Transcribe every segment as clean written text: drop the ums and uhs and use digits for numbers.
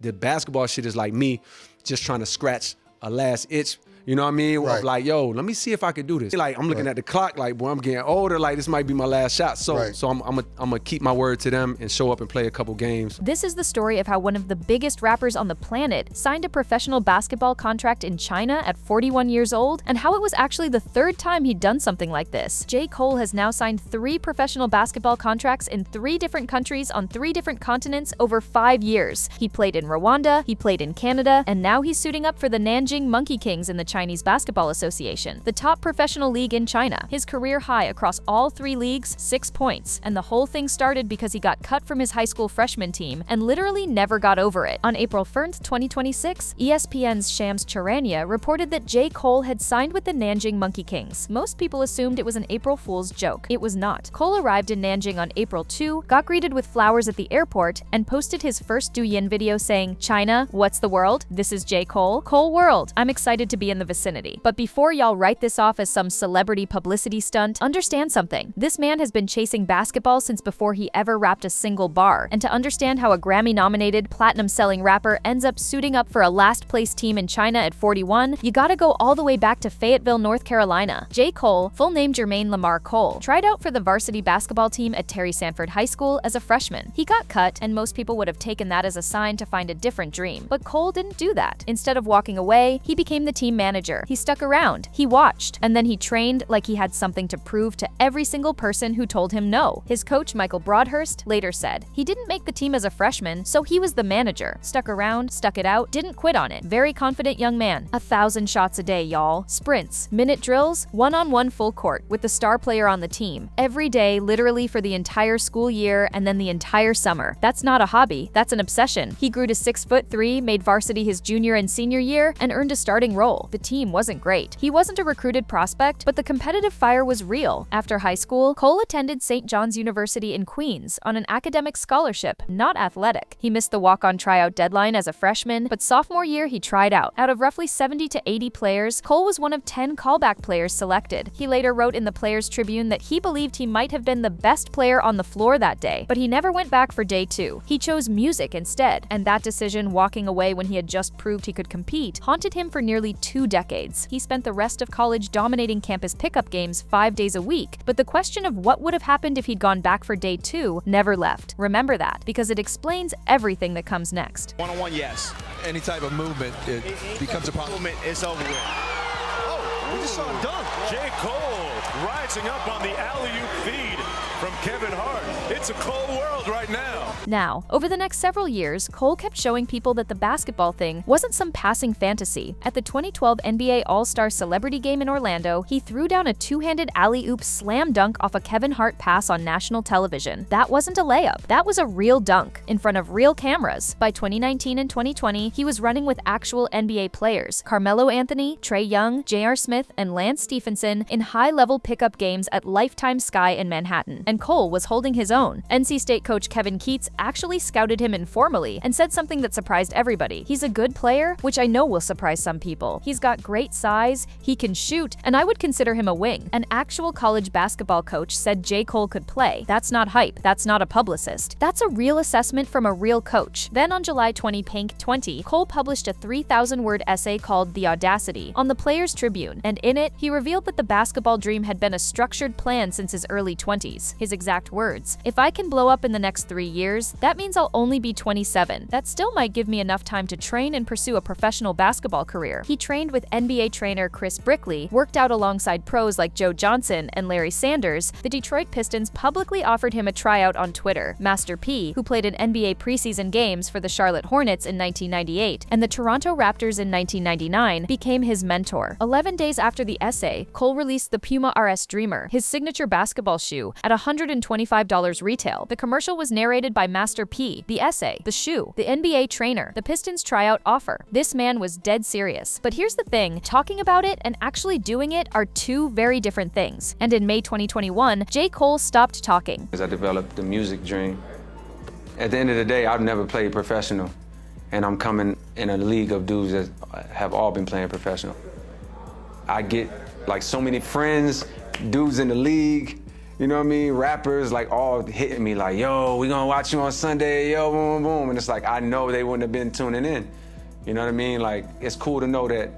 The basketball shit is like me just trying to scratch a last itch. You know what I mean? Right. Of like, yo, let me see if I can do this. Like, I'm looking at the clock, like, boy, I'm getting older. Like, this might be my last shot. So, I'm gonna keep my word to them and show up and play a couple games. This is the story of how one of the biggest rappers on the planet signed a professional basketball contract in China at 41 years old, and how it was actually the third time he'd done something like this. J. Cole has now signed 3 professional basketball contracts in 3 different countries on 3 different continents over 5 years. He played in Rwanda, he played in Canada, and now he's suiting up for the Nanjing Monkey Kings in the Chinese Basketball Association, the top professional league in China. His career high across all 3 leagues, 6 points, and the whole thing started because he got cut from his high school freshman team and literally never got over it. On April 1st, 2026, ESPN's Shams Charania reported that J. Cole had signed with the Nanjing Monkey Kings. Most people assumed it was an April Fool's joke. It was not. Cole arrived in Nanjing on April 2, got greeted with flowers at the airport, and posted his first Douyin video saying, "China, what's the world? This is J. Cole. Cole World. I'm excited to be in the vicinity." But before y'all write this off as some celebrity publicity stunt, understand something. This man has been chasing basketball since before he ever rapped a single bar. And to understand how a Grammy-nominated, platinum-selling rapper ends up suiting up for a last-place team in China at 41, you gotta go all the way back to Fayetteville, North Carolina. J. Cole, full name Jermaine Lamar Cole, tried out for the varsity basketball team at Terry Sanford High School as a freshman. He got cut, and most people would have taken that as a sign to find a different dream. But Cole didn't do that. Instead of walking away, he became the team manager. He stuck around, he watched, and then he trained like he had something to prove to every single person who told him no. His coach, Michael Broadhurst, later said, he didn't make the team as a freshman, so he was the manager. Stuck around, stuck it out, didn't quit on it. Very confident young man. 1,000 shots a day, y'all. Sprints, minute drills, one-on-one full court with the star player on the team. Every day, literally for the entire school year and then the entire summer. That's not a hobby, that's an obsession. He grew to 6'3", made varsity his junior and senior year, and earned a starting role. The team wasn't great. He wasn't a recruited prospect, but the competitive fire was real. After high school, Cole attended St. John's University in Queens on an academic scholarship, not athletic. He missed the walk-on tryout deadline as a freshman, but sophomore year he tried out. Out of roughly 70 to 80 players, Cole was one of 10 callback players selected. He later wrote in the Players Tribune that he believed he might have been the best player on the floor that day, but he never went back for day 2. He chose music instead, and that decision, walking away when he had just proved he could compete, haunted him for nearly 2 decades. He spent the rest of college dominating campus pickup games 5 days a week, but the question of what would have happened if he'd gone back for day 2 never left. Remember that, because it explains everything that comes next. One-on-one, yes. Any type of movement, it becomes a problem. Movement is over with. Oh, we just saw a dunk. J. Cole rising up on the alley-oop feed from Kevin Hart. It's a cold world right now. Now, over the next several years, Cole kept showing people that the basketball thing wasn't some passing fantasy. At the 2012 NBA All-Star Celebrity Game in Orlando, he threw down a 2-handed alley-oop slam dunk off a Kevin Hart pass on national television. That wasn't a layup. That was a real dunk, in front of real cameras. By 2019 and 2020, he was running with actual NBA players, Carmelo Anthony, Trae Young, J.R. Smith, and Lance Stephenson, in high-level pickup games at Lifetime Sky in Manhattan. And Cole was holding his own. NC State coach Kevin Keatts actually scouted him informally and said something that surprised everybody. He's a good player, which I know will surprise some people. He's got great size, he can shoot, and I would consider him a wing. An actual college basketball coach said J. Cole could play. That's not hype. That's not a publicist. That's a real assessment from a real coach. Then on July 20, Cole published a 3,000-word essay called The Audacity on the Players Tribune, and in it, he revealed that the basketball dream had been a structured plan since his early 20s. His exact words, "If I can blow up in the next 3 years, that means I'll only be 27. That still might give me enough time to train and pursue a professional basketball career." He trained with NBA trainer Chris Brickley, worked out alongside pros like Joe Johnson and Larry Sanders. The Detroit Pistons publicly offered him a tryout on Twitter. Master P, who played in NBA preseason games for the Charlotte Hornets in 1998 and the Toronto Raptors in 1999, became his mentor. 11 days after the essay, Cole released the Puma RS Dreamer, his signature basketball shoe, at $125 retail. The commercial was narrated by Master P, the essay, the shoe, the NBA trainer, the Pistons tryout offer. This man was dead serious. But here's the thing, talking about it and actually doing it are 2 very different things. And in May 2021, J. Cole stopped talking. As I developed the music dream, at the end of the day, I've never played professional, and I'm coming in a league of dudes that have all been playing professional. I get like so many friends, dudes in the league, you know what I mean, rappers like all hitting me like, yo, we gonna watch you on Sunday, yo, boom, boom, boom. And it's like, I know they wouldn't have been tuning in. You know what I mean? Like, it's cool to know that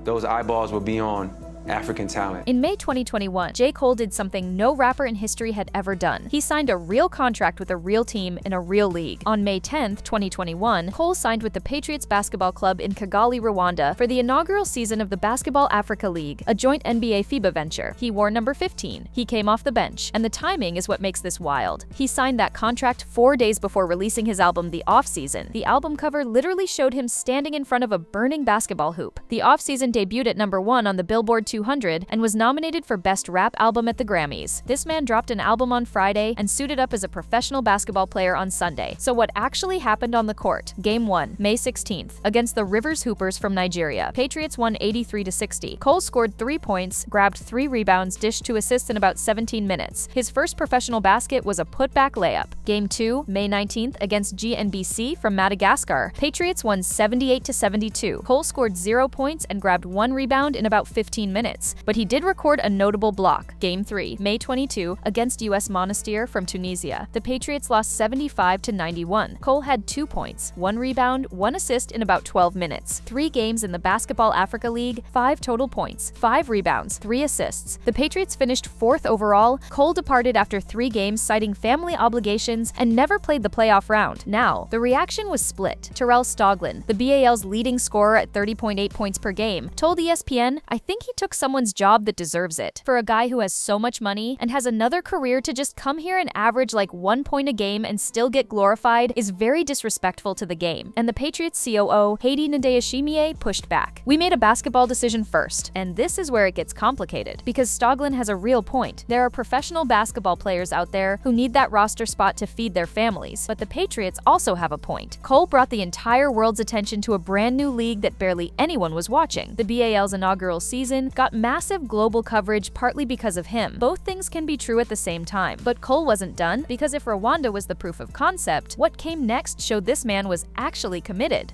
those eyeballs will be on African talent. In May 2021, J. Cole did something no rapper in history had ever done. He signed a real contract with a real team in a real league. On May 10, 2021, Cole signed with the Patriots Basketball Club in Kigali, Rwanda for the inaugural season of the Basketball Africa League, a joint NBA FIBA venture. He wore number 15. He came off the bench, and the timing is what makes this wild. He signed that contract 4 days before releasing his album The Offseason. The album cover literally showed him standing in front of a burning basketball hoop. The Offseason debuted at number 1 on the Billboard 200 and was nominated for Best Rap Album at the Grammys. This man dropped an album on Friday and suited up as a professional basketball player on Sunday. So what actually happened on the court? Game 1, May 16th, against the Rivers Hoopers from Nigeria. Patriots won 83-60. Cole scored 3 points, grabbed 3 rebounds, dished 2 assists in about 17 minutes. His first professional basket was a putback layup. Game 2, May 19th, against GNBC from Madagascar. Patriots won 78-72. Cole scored 0 points and grabbed 1 rebound in about 15 minutes. But he did record a notable block. Game 3, May 22, against US Monastir from Tunisia. The Patriots lost 75-91. Cole had 2 points, 1 rebound, 1 assist in about 12 minutes. 3 games in the Basketball Africa League, 5 total points, 5 rebounds, 3 assists. The Patriots finished 4th overall. Cole departed after 3 games citing family obligations and never played the playoff round. Now, the reaction was split. Terrell Stoglin, the BAL's leading scorer at 30.8 points per game, told ESPN, "I think he took someone's job that deserves it. For a guy who has so much money and has another career to just come here and average like 1 point a game and still get glorified is very disrespectful to the game." And the Patriots COO, Hady Ndayishimiye, pushed back. "We made a basketball decision first, and this is where it gets complicated, because Stoglin has a real point. There are professional basketball players out there who need that roster spot to feed their families, but the Patriots also have a point. Cole brought the entire world's attention to a brand new league that barely anyone was watching. The BAL's inaugural season got massive global coverage partly because of him. Both things can be true at the same time. But Cole wasn't done, because if Rwanda was the proof of concept, what came next showed this man was actually committed.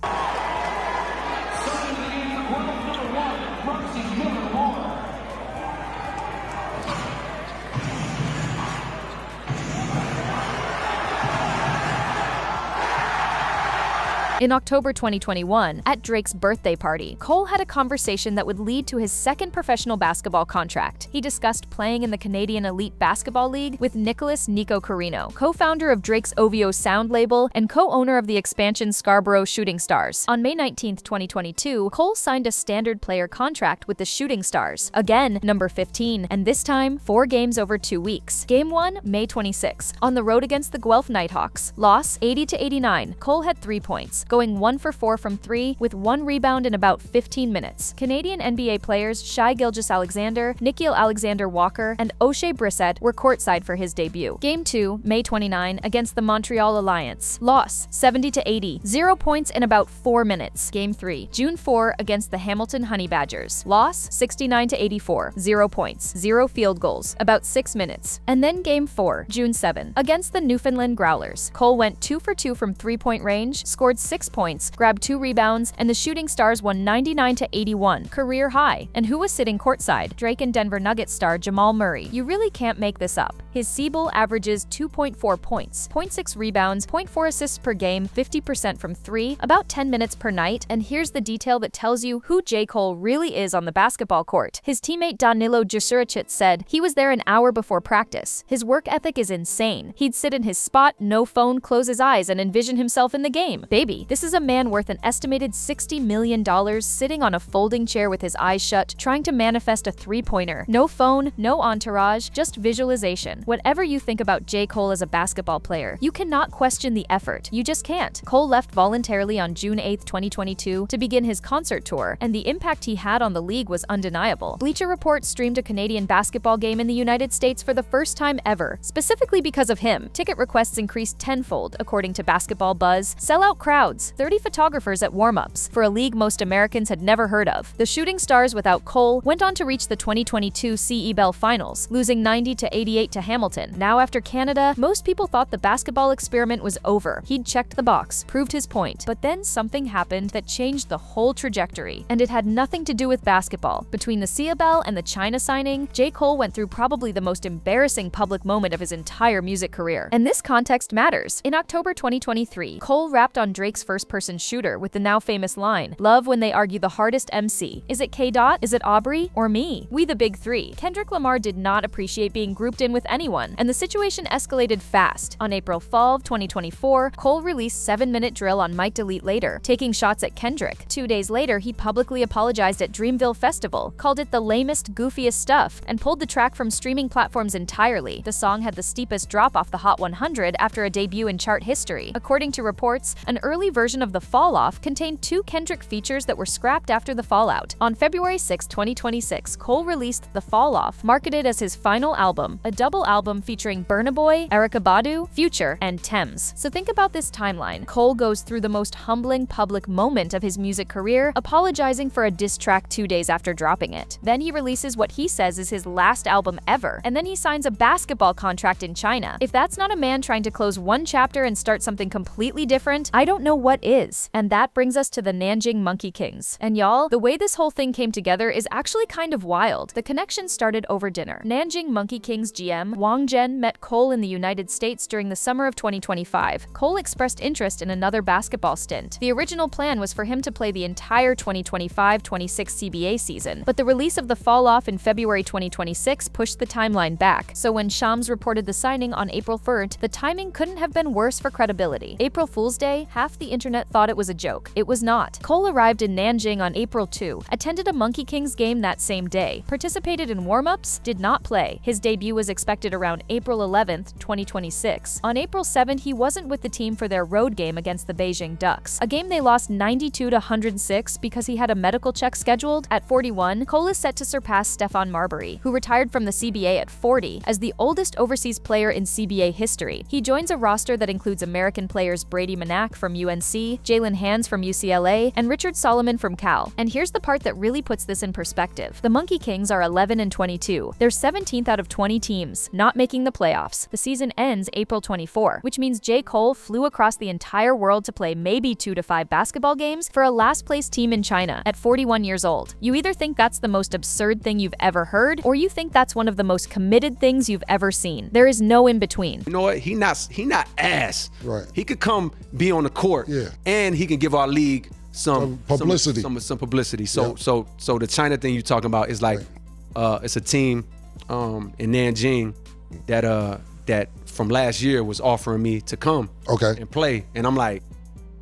In October 2021, at Drake's birthday party, Cole had a conversation that would lead to his second professional basketball contract. He discussed playing in the Canadian Elite Basketball League with Nicholas "Nico" Carino, co-founder of Drake's OVO Sound label and co-owner of the expansion Scarborough Shooting Stars. On May 19, 2022, Cole signed a standard player contract with the Shooting Stars, again number 15, and this time 4 games over 2 weeks. Game 1, May 26, on the road against the Guelph Nighthawks. Loss 80-89. Cole had 3 points, going 1 for 4 from 3 with 1 rebound in about 15 minutes. Canadian NBA players Shai Gilgeous-Alexander, Nickeil Alexander-Walker, and O'Shea Brissett were courtside for his debut. Game 2, May 29, against the Montreal Alliance. Loss 70-80. 0 points in about 4 minutes. Game 3, June 4, against the Hamilton Honey Badgers. Loss 69-84. 0 points, 0 field goals, about 6 minutes. And then Game 4, June 7, against the Newfoundland Growlers. Cole went 2 for 2 from 3-point range, scored 6 points, grabbed 2 rebounds, and the Shooting Stars won 99-81, career high. And who was sitting courtside? Drake and Denver Nuggets star Jamal Murray. You really can't make this up. His Seabull averages 2.4 points, 0.6 rebounds, 0.4 assists per game, 50% from 3, about 10 minutes per night, and here's the detail that tells you who J. Cole really is on the basketball court. His teammate Danilo Djuricic said he was there an hour before practice. His work ethic is insane. He'd sit in his spot, no phone, close his eyes, and envision himself in the game. Baby, this is a man worth an estimated $60 million sitting on a folding chair with his eyes shut, trying to manifest a 3-pointer. No phone, no entourage, just visualization. Whatever you think about J. Cole as a basketball player, you cannot question the effort. You just can't. Cole left voluntarily on June 8, 2022 to begin his concert tour, and the impact he had on the league was undeniable. Bleacher Report streamed a Canadian basketball game in the United States for the first time ever, specifically because of him. Ticket requests increased tenfold, according to Basketball Buzz. Sellout crowds crowds, 30 photographers at warm-ups for a league most Americans had never heard of. The Shooting Stars, without Cole, went on to reach the 2022 CE Bell Finals, losing 90-88 to Hamilton. Now after Canada, most people thought the basketball experiment was over. He'd checked the box, proved his point. But then something happened that changed the whole trajectory. And it had nothing to do with basketball. Between the CE Bell and the China signing, J. Cole went through probably the most embarrassing public moment of his entire music career. And this context matters. In October 2023, Cole rapped on Drake's first-person shooter with the now famous line, "Love when they argue the hardest MC. Is it K. Dot? Is it Aubrey? Or me? We the big three." Kendrick Lamar did not appreciate being grouped in with anyone, and the situation escalated fast. On April 12, 2024, Cole released 7-minute drill on Might Delete Later, taking shots at Kendrick. 2 days later, he publicly apologized at Dreamville Festival, called it the lamest, goofiest stuff, and pulled the track from streaming platforms entirely. The song had the steepest drop off the Hot 100 after a debut in chart history. According to reports, an early version of the Fall Off contained 2 Kendrick features that were scrapped after the fallout. On February 6, 2026, Cole released The Fall Off, marketed as his final album, a double album featuring Burna Boy, Erykah Badu, Future, and Thames. So think about this timeline. Cole goes through the most humbling public moment of his music career, apologizing for a diss track 2 days after dropping it. Then he releases what he says is his last album ever, and then he signs a basketball contract in China. If that's not a man trying to close one chapter and start something completely different, I don't know what is. And that brings us to the Nanjing Monkey Kings. And y'all, the way this whole thing came together is actually kind of wild. The connection started over dinner. Nanjing Monkey Kings GM Wang Zhen met Cole in the United States during the summer of 2025. Cole expressed interest in another basketball stint. The original plan was for him to play the entire 2025-26 CBA season, but the release of The Fall Off in February 2026 pushed the timeline back. So when Shams reported the signing on April 3rd, the timing couldn't have been worse for credibility. April Fool's Day, half the internet thought it was a joke. It was not. Cole arrived in Nanjing on April 2, attended a Monkey Kings game that same day, participated in warm-ups, did not play. His debut was expected around April 11th, 2026. On April 7th, he wasn't with the team for their road game against the Beijing Ducks, a game they lost 92-106 because he had a medical check scheduled. At 41, Cole is set to surpass Stephon Marbury, who retired from the CBA at 40, as the oldest overseas player in CBA history. He joins a roster that includes American players Brady Manak from UNC, Jalen Hands from UCLA, and Richard Solomon from Cal. And here's the part that really puts this in perspective. The Monkey Kings are 11-22. They're 17th out of 20 teams, not making the playoffs. The season ends April 24, which means J. Cole flew across the entire world to play maybe 2 to 5 basketball games for a last-place team in China at 41 years old. You either think that's the most absurd thing you've ever heard, or you think that's one of the most committed things you've ever seen. There is no in between. You know what? He not ass. Right. He could come be on the court, and he can give our league some publicity. Some publicity. So the China thing you're talking about is like, it's a team in Nanjing that from last year was offering me to come and play, and I'm like,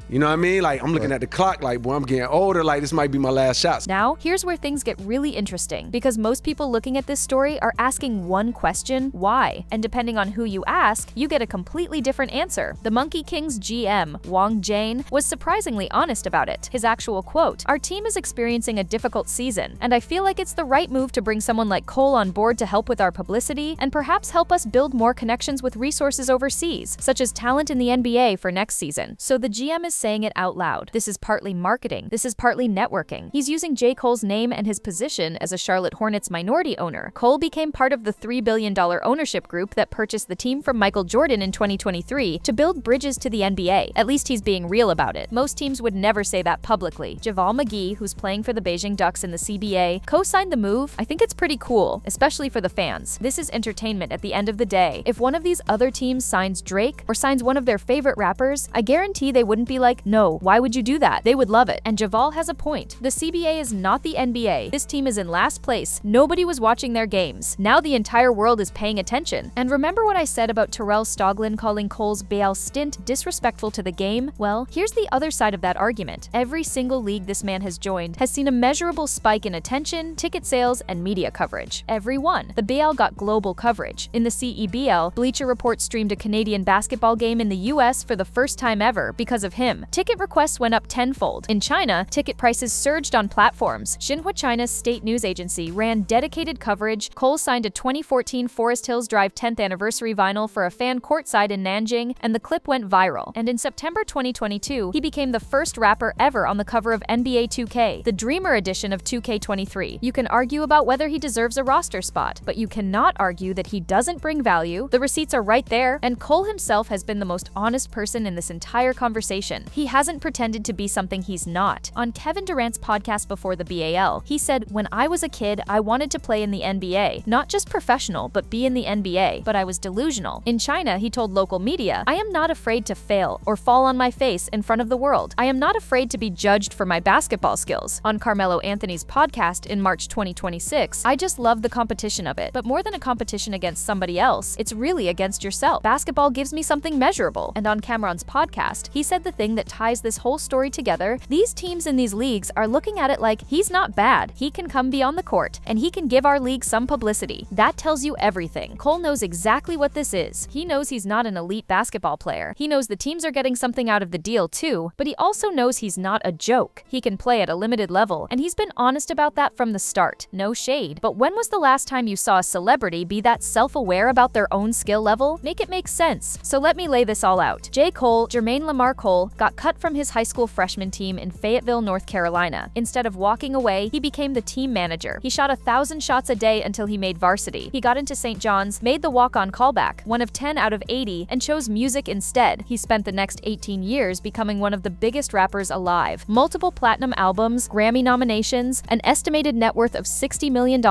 you know what I mean? Like, I'm looking at the clock like, boy, I'm getting older. Like, this might be my last shot. Now, here's where things get really interesting, because most people looking at this story are asking one question, why? And depending on who you ask, you get a completely different answer. The Monkey Kings GM, Wang Zhen, was surprisingly honest about it. His actual quote, "Our team is experiencing a difficult season, and I feel like it's the right move to bring someone like Cole on board to help with our publicity and perhaps help us build more connections with resources overseas, such as talent in the NBA for next season." So the GM is saying it out loud. This is partly marketing. This is partly networking. He's using J. Cole's name and his position as a Charlotte Hornets minority owner. Cole became part of the $3 billion ownership group that purchased the team from Michael Jordan in 2023 to build bridges to the NBA. At least he's being real about it. Most teams would never say that publicly. Javal McGee, who's playing for the Beijing Ducks in the CBA, co-signed the move. I think it's pretty cool, especially for the fans. This is entertainment at the end of the day. If one of these other teams signs Drake or signs one of their favorite rappers, I guarantee they wouldn't be like, no, why would you do that? They would love it. And Javal has a point. The CBA is not the NBA. This team is in last place. Nobody was watching their games. Now the entire world is paying attention. And remember what I said about Terrell Stoglin calling Cole's Bayal stint disrespectful to the game? Well, here's the other side of that argument. Every single league this man has joined has seen a measurable spike in attention, ticket sales, and media coverage. Every one. The Bayal got global coverage. In the CEBL, Bleacher Report streamed a Canadian basketball game in the US for the first time ever because of him. gym. Ticket requests went up tenfold. In China, ticket prices surged on platforms. Xinhua China's state news agency ran dedicated coverage. Cole signed a 2014 Forest Hills Drive 10th anniversary vinyl for a fan courtside in Nanjing, and the clip went viral. And in September 2022, he became the first rapper ever on the cover of NBA 2K, the Dreamer edition of 2K23. You can argue about whether he deserves a roster spot, but you cannot argue that he doesn't bring value. The receipts are right there, and Cole himself has been the most honest person in this entire conversation. He hasn't pretended to be something he's not. On Kevin Durant's podcast Before the BAL, he said, "When I was a kid, I wanted to play in the NBA. Not just professional, but be in the NBA. But I was delusional." In China, he told local media, "I am not afraid to fail or fall on my face in front of the world. I am not afraid to be judged for my basketball skills." On Carmelo Anthony's podcast in March 2026, "I just love the competition of it. But more than a competition against somebody else, it's really against yourself. Basketball gives me something measurable." And on Cameron's podcast, he said the thing that ties this whole story together: these teams in these leagues are looking at it like, he's not bad, he can come be on the court, and he can give our league some publicity. That tells you everything. Cole knows exactly what this is. He knows he's not an elite basketball player. He knows the teams are getting something out of the deal too, but he also knows he's not a joke. He can play at a limited level, and he's been honest about that from the start. No shade. But when was the last time you saw a celebrity be that self-aware about their own skill level? Make it make sense. So let me lay this all out. J. Cole, Jermaine Lamar Cole, got cut from his high school freshman team in Fayetteville, North Carolina. Instead of walking away, he became the team manager. He shot 1,000 shots a day until he made varsity. He got into St. John's, made the walk-on callback, one of 10 out of 80, and chose music instead. He spent the next 18 years becoming one of the biggest rappers alive. Multiple platinum albums, Grammy nominations, an estimated net worth of $60 million,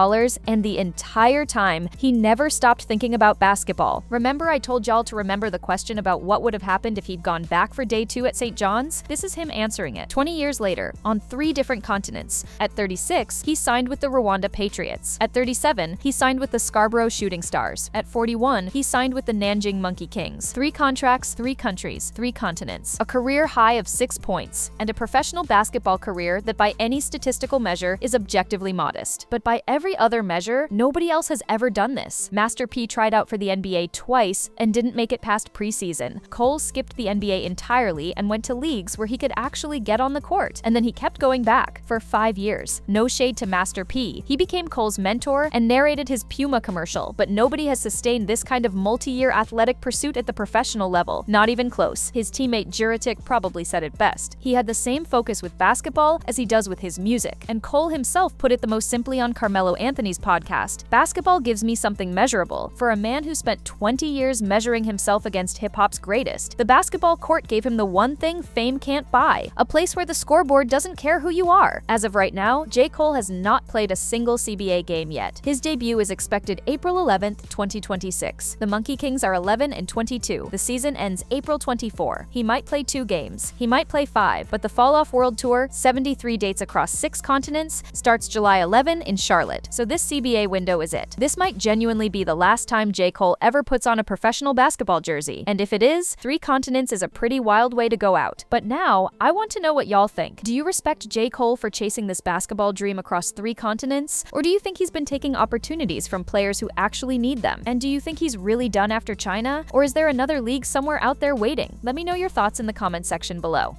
and the entire time, he never stopped thinking about basketball. Remember I told y'all to remember the question about what would have happened if he'd gone back for day 2 at St. John's? This is him answering it. 20 years later, on 3 different continents. At 36, he signed with the Rwanda Patriots. At 37, he signed with the Scarborough Shooting Stars. At 41, he signed with the Nanjing Monkey Kings. 3 contracts, 3 countries, 3 continents. A career high of 6 points, and a professional basketball career that by any statistical measure is objectively modest. But by every other measure, nobody else has ever done this. Master P tried out for the NBA twice and didn't make it past preseason. Cole skipped the NBA entirely and went to leagues where he could actually get on the court, and then he kept going back for 5 years. No shade to Master P. He became Cole's mentor and narrated his Puma commercial, but nobody has sustained this kind of multi-year athletic pursuit at the professional level. Not even close. His teammate Juritic probably said it best. He had the same focus with basketball as he does with his music, and Cole himself put it the most simply on Carmelo Anthony's podcast: "Basketball gives me something measurable. For a man who spent 20 years measuring himself against hip-hop's greatest, the basketball court gave him the one thing fame can't buy: a place where the scoreboard doesn't care who you are." As of right now, J. Cole has not played a single CBA game yet. His debut is expected April 11th, 2026. The Monkey Kings are 11-22. The season ends April 24. He might play 2 games. He might play 5, but the Fall Off World Tour, 73 dates across 6 continents, starts July 11 in Charlotte. So this CBA window is it. This might genuinely be the last time J. Cole ever puts on a professional basketball jersey. And if it is, 3 continents is a pretty wild way to go out. But now, I want to know what y'all think. Do you respect J. Cole for chasing this basketball dream across 3 continents? Or do you think he's been taking opportunities from players who actually need them? And do you think he's really done after China? Or is there another league somewhere out there waiting? Let me know your thoughts in the comment section below.